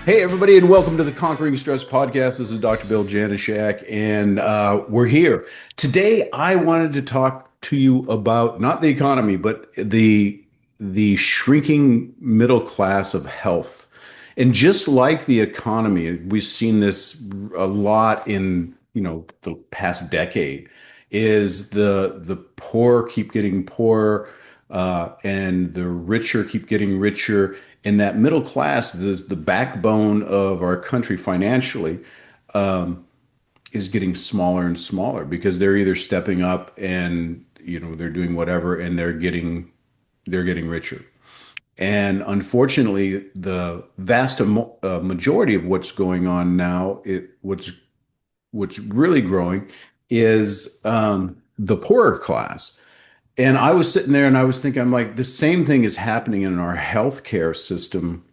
Hey, everybody, and welcome to the Conquering Stress podcast. This is Dr. Bill Janeshak, and we're here. Today, I wanted to talk to you about not the economy, but the shrinking middle class of health. And just like the economy, we've seen this a lot in, the past decade, is the poor keep getting poorer, and the richer keep getting richer. And that middle class is the backbone of our country financially, is getting smaller and smaller because they're either stepping up and they're doing whatever and they're getting richer. And unfortunately, the vast majority of what's going on now, what's really growing is the poorer class. And I was sitting there and I was thinking, I'm like, the same thing is happening in our healthcare system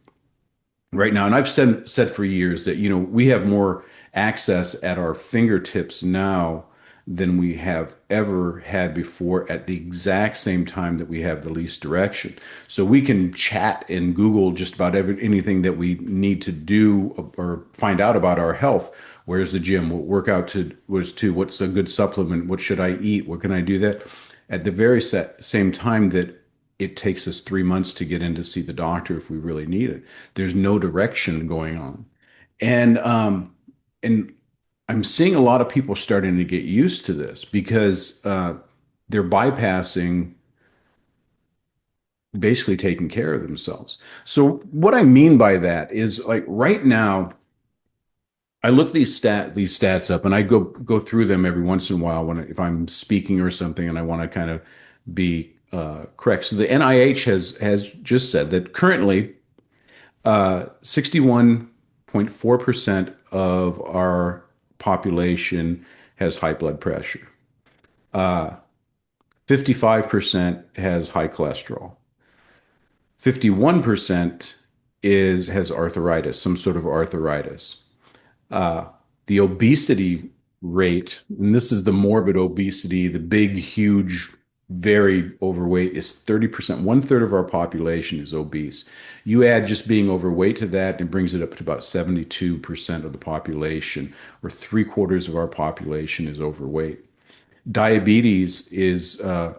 right now. And I've said for years that, we have more access at our fingertips now than we have ever had before at the exact same time that we have the least direction. So we can chat and Google just about anything that we need to do or find out about our health. Where's the gym? What workout to, what's a good supplement? What should I eat? What can I do that? At the very same time that it takes us 3 months to get in to see the doctor if we really need it. There's no direction going on. And I'm seeing a lot of people starting to get used to this because they're bypassing basically taking care of themselves. So what I mean by that is like right now, I look these stats up and I go through them every once in a while if I'm speaking or something and I want to kind of be correct. So the NIH has just said that currently 61.4% of our population has high blood pressure. 55% has high cholesterol. 51% has arthritis, some sort of arthritis. Uh, the obesity rate, and this is the morbid obesity, the big, huge, very overweight, is 30%. One third of our population is obese. You add just being overweight to that, and it brings it up to about 72% of the population, or three-quarters of our population is overweight. Diabetes is a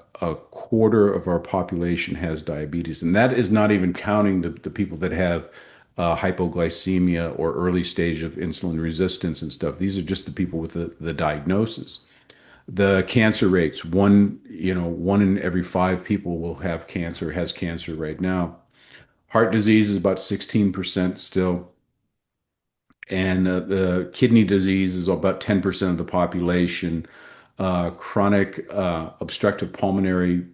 quarter of our population has diabetes, and that is not even counting the people that have hypoglycemia or early stage of insulin resistance and stuff. These are just the people with the diagnosis. The cancer rates, one in every five people will have cancer, has cancer right now. Heart disease is about 16% still. And the kidney disease is about 10% of the population. Chronic obstructive pulmonary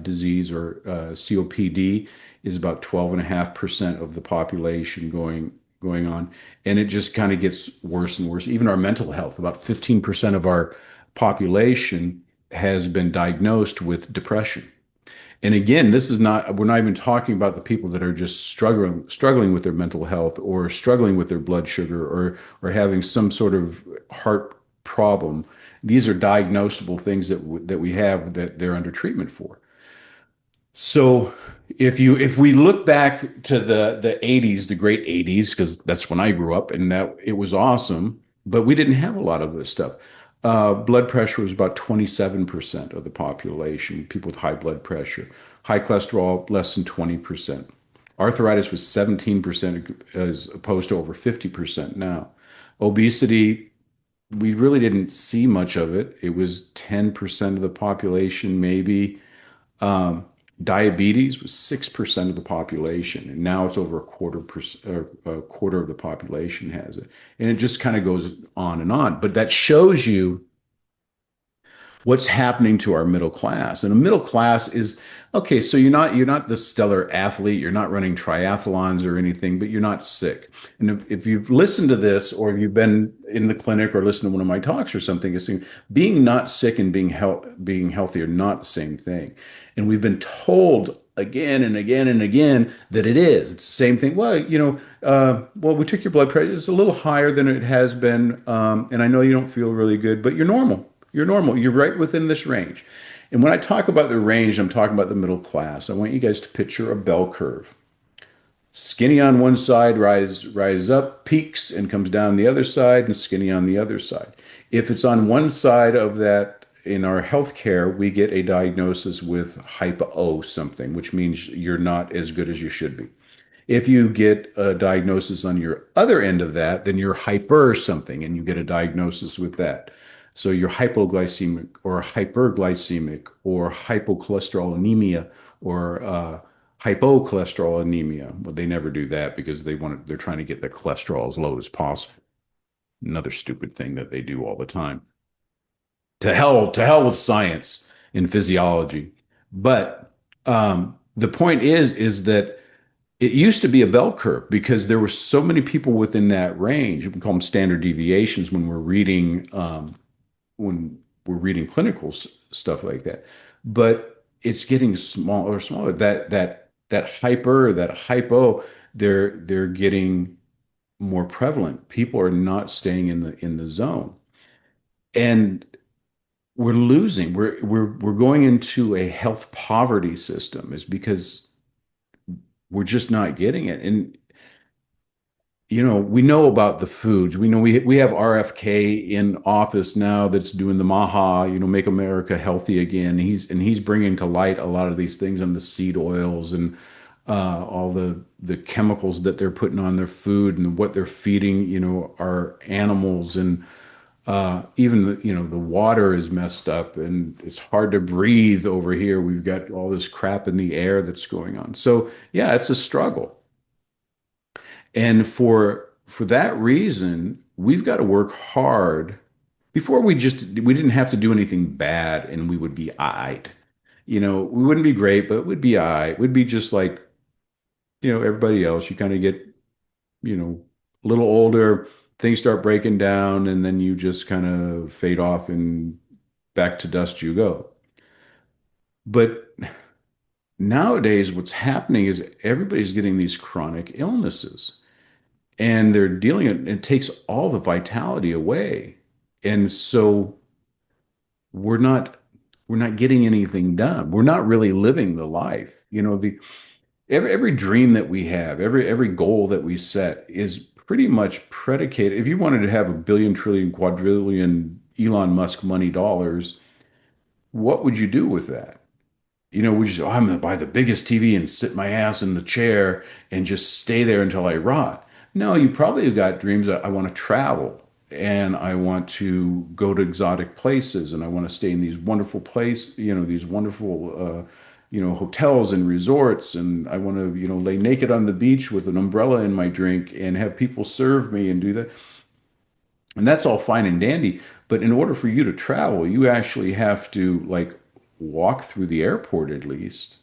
disease, or COPD, is about 12.5% of the population going on. And it just kind of gets worse and worse. Even our mental health, about 15% of our population has been diagnosed with depression. And again, we're not even talking about the people that are just struggling with their mental health or struggling with their blood sugar or having some sort of heart problem. These are diagnosable things that we have that they're under treatment for. So if we look back to the 80s, the great 80s, because that's when I grew up and that it was awesome, but we didn't have a lot of this stuff. Blood pressure was about 27% of the population, people with high blood pressure. High cholesterol, less than 20%. Arthritis was 17% as opposed to over 50% now. Obesity, we really didn't see much of it. It was 10% of the population, maybe. Um, Diabetes was 6% of the population, and now it's over a quarter of the population has it. And it just kind of goes on and on. But that shows you what's happening to our middle class. And a middle class is okay, so you're not the stellar athlete, you're not running triathlons or anything, but you're not sick. And if you've listened to this, or you've been in the clinic or listened to one of my talks or something, it's saying being not sick and being healthy are not the same thing. And we've been told again and again and again that it is. It's the same thing. Well, we took your blood pressure. It's a little higher than it has been, and I know you don't feel really good, but you're normal. You're normal. You're right within this range. And when I talk about the range, I'm talking about the middle class. I want you guys to picture a bell curve. Skinny on one side, rise up, peaks, and comes down the other side, and skinny on the other side. If it's on one side of that in our healthcare, we get a diagnosis with hypo something, which means you're not as good as you should be. If you get a diagnosis on your other end of that, then you're hyper something and you get a diagnosis with that. So you're hypoglycemic or hyperglycemic or hypocholesterolemia or hypocholesterolemia. Well, they never do that because they're trying to get the cholesterol as low as possible. Another stupid thing that they do all the time. To hell with science and physiology. But the point is that it used to be a bell curve because there were so many people within that range. We call them standard deviations when we're reading clinical stuff like that. But it's getting smaller, smaller. That hyper, that hypo, they're getting more prevalent. People are not staying in the zone, and we're losing. We're going into a health poverty system. Is because we're just not getting it. And we know about the foods. We know we have RFK in office now that's doing the MAHA, make America healthy again. He's bringing to light a lot of these things on the seed oils and all the chemicals that they're putting on their food and what they're feeding, our animals and even the water is messed up and it's hard to breathe over here. We've got all this crap in the air that's going on. So yeah, it's a struggle. And for that reason, we've got to work hard. Before we didn't have to do anything bad and we would be all right. We wouldn't be great, but we'd be all right. We'd be just like, everybody else. You kind of get, a little older, things start breaking down, and then you just kind of fade off and back to dust you go. But nowadays, what's happening is everybody's getting these chronic illnesses. And they're dealing it. It takes all the vitality away, and so we're not we're not getting anything done. We're not really living the life. The every dream that we have, every goal that we set is pretty much predicated. If you wanted to have a billion, trillion, quadrillion Elon Musk money dollars, what would you do with that? We just, I'm going to buy the biggest TV and sit my ass in the chair and just stay there until I rot. No, you probably have got dreams that I want to travel and I want to go to exotic places and I want to stay in these wonderful these wonderful, hotels and resorts. And I want to, lay naked on the beach with an umbrella in my drink and have people serve me and do that. And that's all fine and dandy. But in order for you to travel, you actually have to like walk through the airport at least.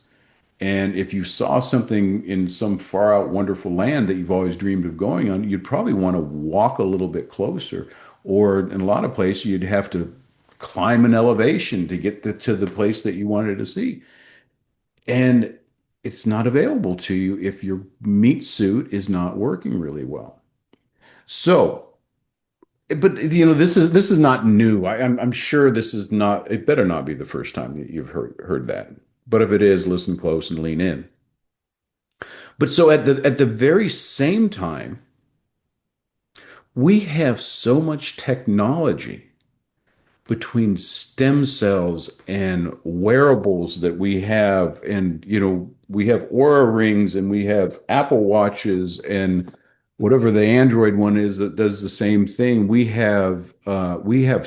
And if you saw something in some far out wonderful land that you've always dreamed of going on, you'd probably want to walk a little bit closer. Or in a lot of places, you'd have to climb an elevation to get to the place that you wanted to see. And it's not available to you if your meat suit is not working really well. So, but this is not new. I'm sure this is not. It better not be the first time that you've heard that. But if it is, listen close and lean in. But so at the very same time, we have so much technology between stem cells and wearables that we have, and we have Aura rings and we have Apple Watches and whatever the Android one is that does the same thing. We have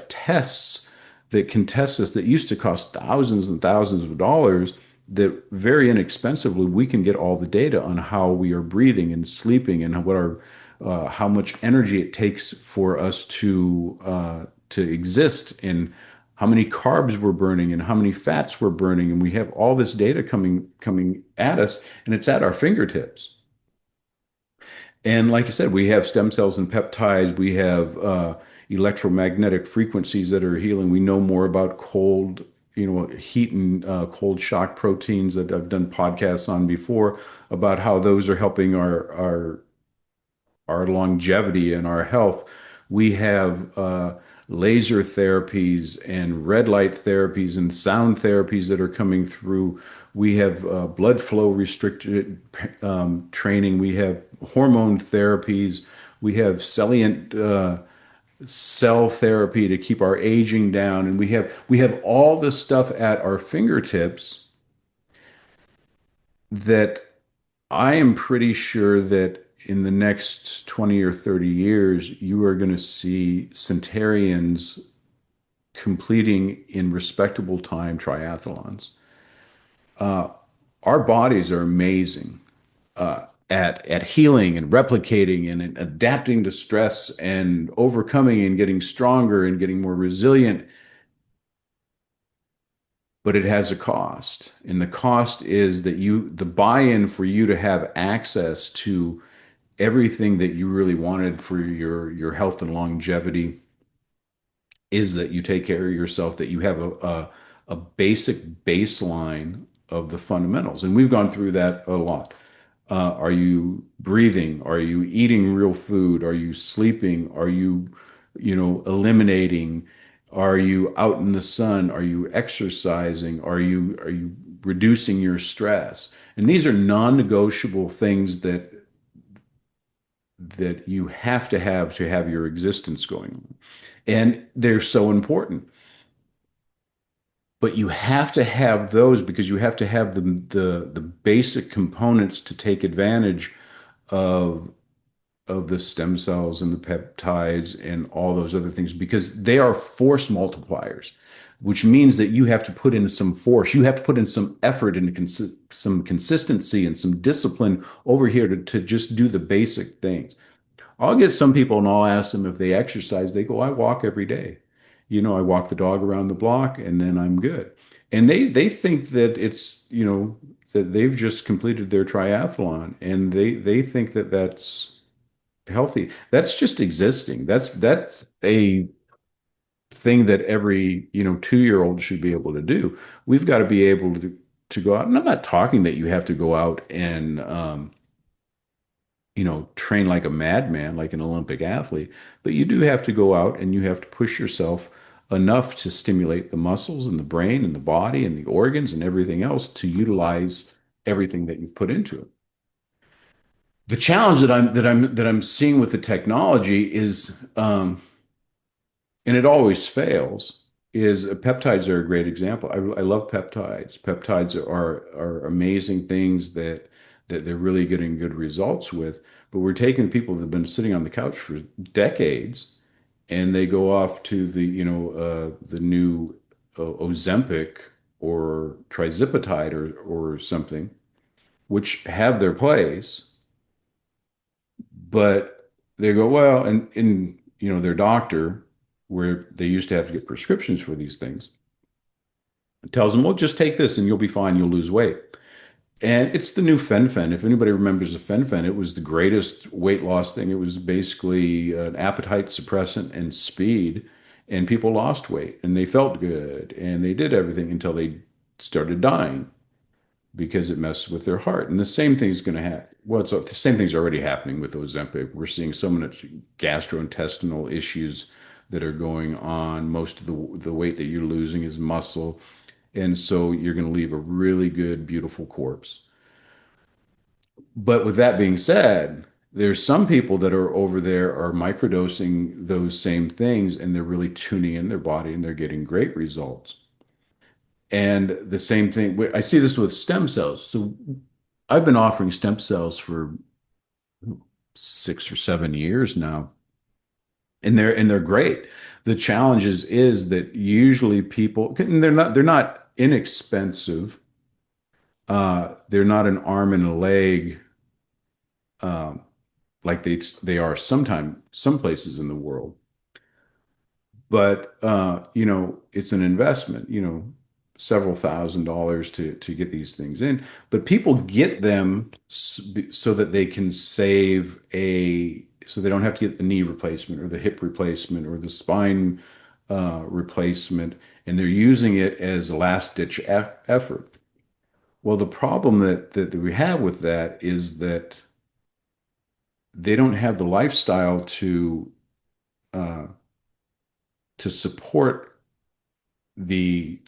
tests that can test us that used to cost thousands and thousands of dollars that very inexpensively we can get all the data on how we are breathing and sleeping and how much energy it takes for us to exist and how many carbs we're burning and how many fats we're burning. And we have all this data coming at us and it's at our fingertips. And like I said, we have stem cells and peptides. We have electromagnetic frequencies that are healing. We know more about heat and cold shock proteins that I've done podcasts on before about how those are helping our longevity and our health. We have laser therapies and red light therapies and sound therapies that are coming through. We have blood flow restricted training. We have hormone therapies. We have salient cell therapy to keep our aging down, and we have all this stuff at our fingertips that I am pretty sure that in the next 20 or 30 years, you are going to see centenarians completing in respectable time triathlons. Our bodies are amazing at healing and replicating and adapting to stress and overcoming and getting stronger and getting more resilient, but it has a cost. And the cost is that the buy-in for you to have access to everything that you really wanted for your health and longevity is that you take care of yourself, that you have a basic baseline of the fundamentals. And we've gone through that a lot. Are you breathing? Are you eating real food? Are you sleeping? Are you eliminating? Are you out in the sun? Are you exercising? Are you reducing your stress? And these are non-negotiable things that you have to have your existence going on. And they're so important. But you have to have those because you have to have the basic components to take advantage of of the stem cells and the peptides and all those other things because they are force multipliers, which means that you have to put in some force, you have to put in some effort and some consistency and some discipline over here to just do the basic things. I'll get some people and I'll ask them if they exercise. They go, I walk every day. I walk the dog around the block and then I'm good. And they think that that they've just completed their triathlon and they think that that's healthy. That's just existing. That's a thing that every, 2-year-old should be able to do. We've got to be able to go out. And I'm not talking that you have to go out and train like a madman, like an Olympic athlete, but you do have to go out and you have to push yourself enough to stimulate the muscles and the brain and the body and the organs and everything else to utilize everything that you've put into it. The challenge that I'm seeing with the technology is, and it always fails, is peptides are a great example. I love peptides. Peptides are amazing things that they're really getting good results with. But we're taking people that have been sitting on the couch for decades, and they go off to the new Ozempic or trizipatide or something, which have their place, but they go, well, and in their doctor, where they used to have to get prescriptions for these things, tells them, well, just take this and you'll be fine, you'll lose weight. And it's the new fen-phen. If anybody remembers the fen-phen, it was the greatest weight loss thing. It was basically an appetite suppressant and speed, and people lost weight and they felt good and they did everything until they started dying because it messes with their heart. And the same thing's going to happen. Well, the same thing's already happening with Ozempic. We're seeing so much gastrointestinal issues that are going on. Most of the weight that you're losing is muscle. And so you're going to leave a really good, beautiful corpse. But with that being said, there's some people that are over there are microdosing those same things and they're really tuning in their body and they're getting great results. And the same thing, I see this with stem cells. So I've been offering stem cells for 6 or 7 years now, and they're great. The challenge is that usually people, and they're not inexpensive. They're not an arm and a leg um, like they are some places in the world. But it's an investment, several $1,000s to get these things in. But people get them so that they can so they don't have to get the knee replacement or the hip replacement or the spine replacement, and they're using it as a last ditch effort. Well, the problem that we have with that is that they don't have the lifestyle to uh, to support the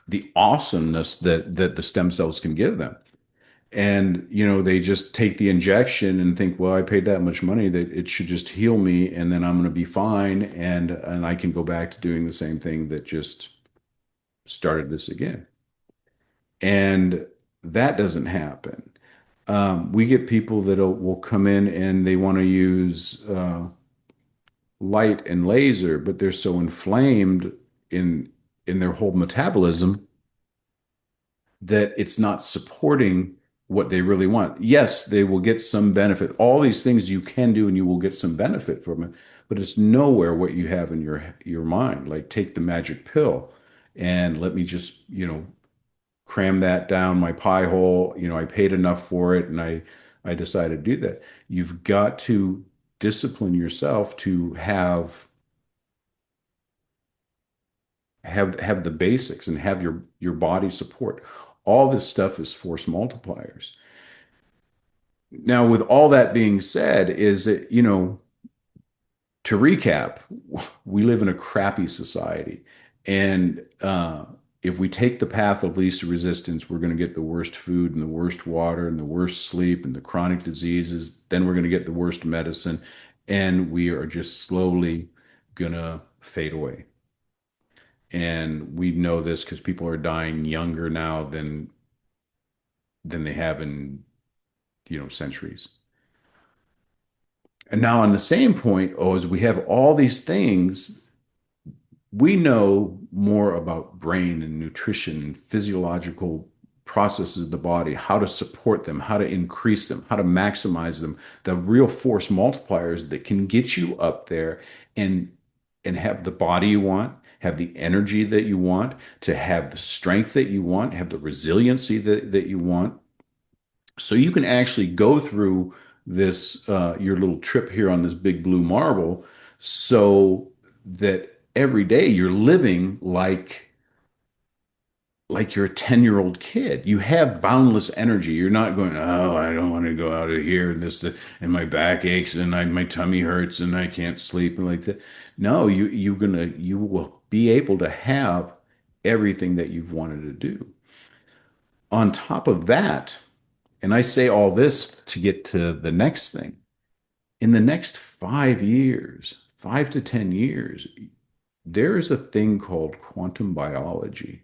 the awesomeness that the stem cells can give them. And they just take the injection and think, well, I paid that much money that it should just heal me, and then I'm going to be fine, and I can go back to doing the same thing that just started this again. And that doesn't happen. We get people that will come in and they want to use light and laser, but they're so inflamed in in their whole metabolism that it's not supporting what they really want. Yes, they will get some benefit. All these things you can do and you will get some benefit from it, but it's nowhere what you have in your mind. Like take the magic pill and let me just, cram that down my pie hole. I paid enough for it and I decided to do that. You've got to discipline yourself to have the basics and have your body support. All this stuff is force multipliers. Now, with all that being said, is that, to recap, we live in a crappy society. And if we take the path of least resistance, we're going to get the worst food and the worst water and the worst sleep and the chronic diseases. Then we're going to get the worst medicine. And we are just slowly going to fade away. And we know this because people are dying younger now than they have in, centuries. And now on the same point, as we have all these things, we know more about brain and nutrition and physiological processes of the body, how to support them, how to increase them, how to maximize them, the real force multipliers that can get you up there and have the body you want, have the energy that you want, to have the strength that you want, have the resiliency that you want. So you can actually go through this your little trip here on this big blue marble so that every day you're living like you're a 10-year-old kid. You have boundless energy. You're not going, oh, I don't want to go out of here and this and my back aches and my tummy hurts and I can't sleep and like that. No, you will be able to have everything that you've wanted to do. On top of that, and I say all this to get to the next thing. In the next 5 years, 5 to 10 years, there is a thing called quantum biology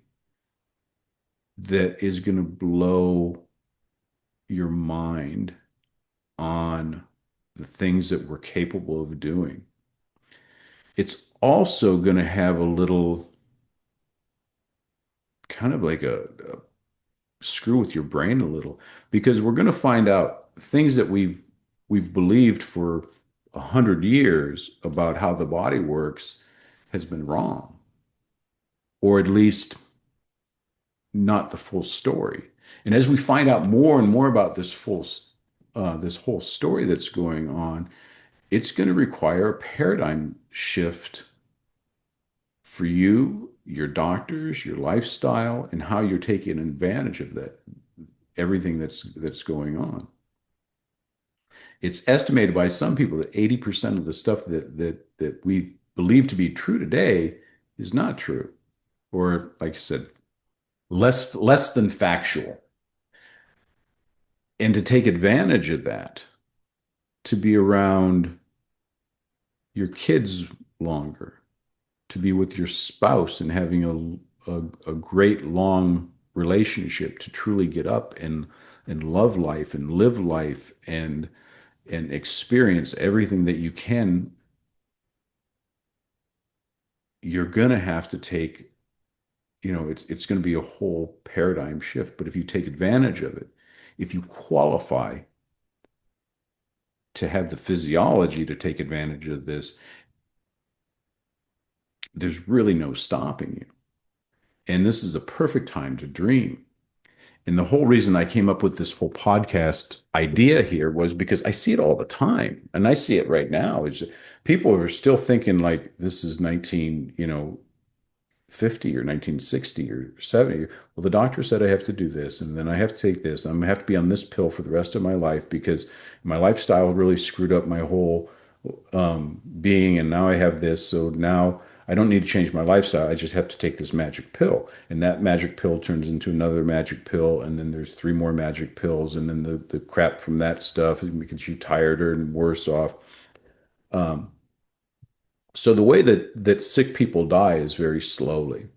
that is going to blow your mind on the things that we're capable of doing. It's also going to have a little kind of like a screw with your brain a little because we're going to find out things that we've believed for 100 years about how the body works has been wrong, or at least not the full story. And as we find out more and more about this whole story that's going on, it's going to require a paradigm shift for you, your doctors, your lifestyle, and how you're taking advantage of that, everything that's going on. It's estimated by some people that 80% of the stuff that we believe to be true today is not true, or like I said, less than factual. And to take advantage of that, to be around your kids longer, to be with your spouse and having a great long relationship, to truly get up and love life and live life and experience everything that you can, you're going to have to take, it's going to be a whole paradigm shift. But if you take advantage of it, if you qualify to have the physiology to take advantage of this, there's really no stopping you. And this is a perfect time to dream. And the whole reason I came up with this whole podcast idea here was because I see it all the time. And I see it right now. Is people are still thinking like this is 1950 or 1960 or 70. Well, the doctor said I have to do this, and then I have to take this. I'm gonna have to be on this pill for the rest of my life because my lifestyle really screwed up my whole being, and now I have this. So now I don't need to change my lifestyle. I just have to take this magic pill. And that magic pill turns into another magic pill. And then there's three more magic pills. And then the crap from that stuff makes you tireder and worse off. Um, so the way that sick people die is very slowly.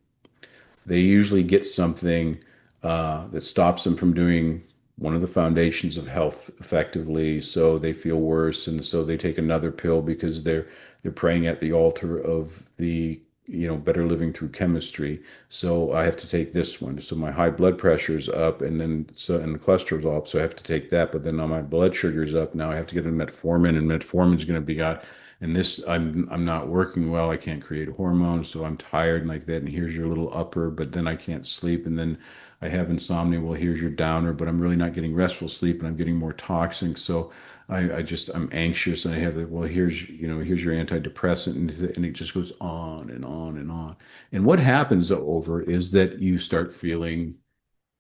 They usually get something that stops them from doing one of the foundations of health effectively, so they feel worse, and so they take another pill because they're praying at the altar of the better living through chemistry. So I have to take this one. So my high blood pressure's up, and the cholesterol's up, so I have to take that. But then now my blood sugar's up. Now I have to get a metformin, and metformin's going to be got. And this, I'm not working well. I can't create hormones, so I'm tired and like that. And here's your little upper, but then I can't sleep. And then I have insomnia. Well, here's your downer, but I'm really not getting restful sleep, and I'm getting more toxic. So I'm anxious, and I have the, well, here's your antidepressant, and it just goes on and on and on. And what happens over is that you start feeling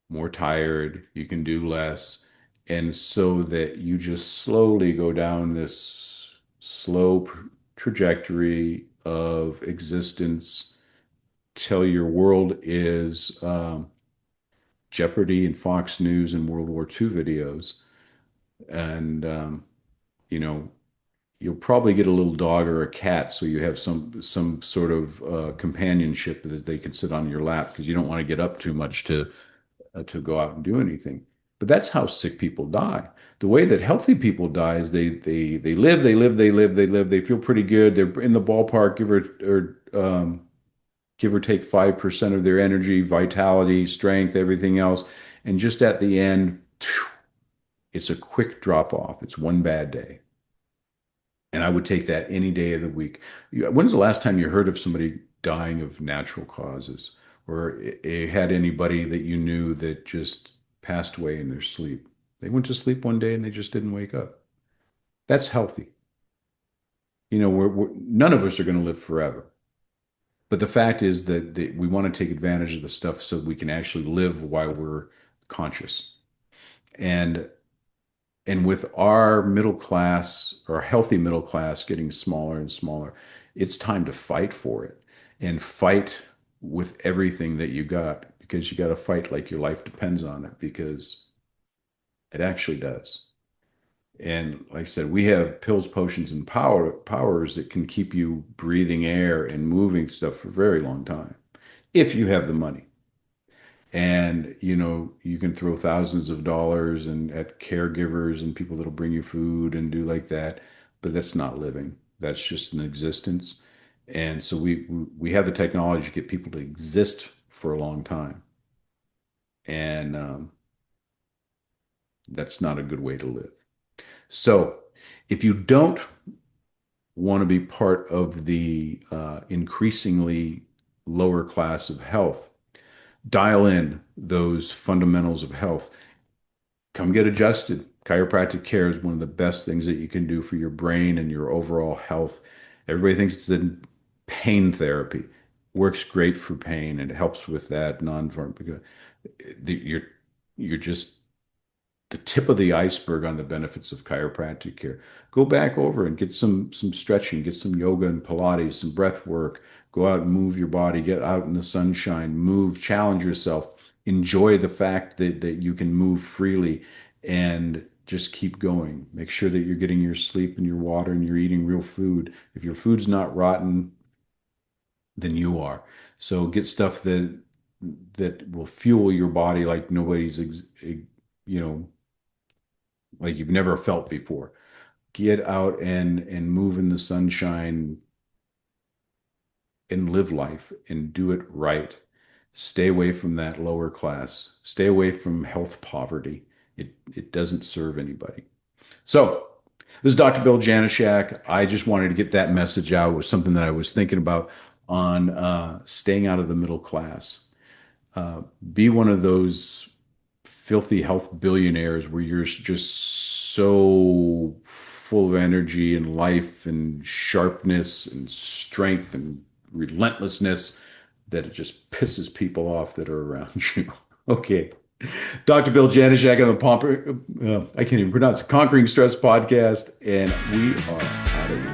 more tired, you can do less, and so that you just slowly go down this slow trajectory of existence till your world is Jeopardy and Fox News and World War II videos. And you know, you'll probably get a little dog or a cat, so you have some sort of companionship that they can sit on your lap because you don't want to get up too much to go out and do anything. But that's how sick people die. The way that healthy people die is they live, they feel pretty good. They're in the ballpark, give or take 5% of their energy, vitality, strength, everything else. And just at the end, it's a quick drop off. It's one bad day. And I would take that any day of the week. When's the last time you heard of somebody dying of natural causes? Or had anybody that you knew that just passed away in their sleep? They went to sleep one day and they just didn't wake up. That's healthy. None of us are going to live forever. But the fact is that we want to take advantage of the stuff so we can actually live while we're conscious. And and with our middle class or healthy middle class getting smaller and smaller, it's time to fight for it and fight with everything that you got because you got to fight like your life depends on it because it actually does. And like I said, we have pills, potions, and powers that can keep you breathing air and moving stuff for a very long time if you have the money. And you can throw thousands of dollars and at caregivers and people that'll bring you food and do like that, but that's not living. That's just an existence. And so we have the technology to get people to exist for a long time, and that's not a good way to live. So if you don't want to be part of the increasingly lower class of health, dial in those fundamentals of health. Come get adjusted. Chiropractic care is one of the best things that you can do for your brain and your overall health. Everybody thinks it's a pain therapy. Works great for pain and it helps with that non-pharmaceutical. You're just the tip of the iceberg on the benefits of chiropractic care. Go back over and get some stretching, get some yoga and Pilates, some breath work. Go out and move your body, get out in the sunshine, move, challenge yourself, enjoy the fact that you can move freely and just keep going. Make sure that you're getting your sleep and your water and you're eating real food. If your food's not rotten, then you are. So get stuff that will fuel your body like nobody's you know like you've never felt before. Get out and move in the sunshine and live life and do it right. Stay away from that lower class. Stay away from health poverty. It doesn't serve anybody. So this is Dr. Bill Janeshak. I just wanted to get that message out. It was something that I was thinking about on staying out of the middle class. Be one of those filthy health billionaires where you're just so full of energy and life and sharpness and strength and relentlessness that it just pisses people off that are around you. Okay. Dr. Bill Janeshak on the I can't even pronounce it, Conquering Stress podcast, and we are out of here.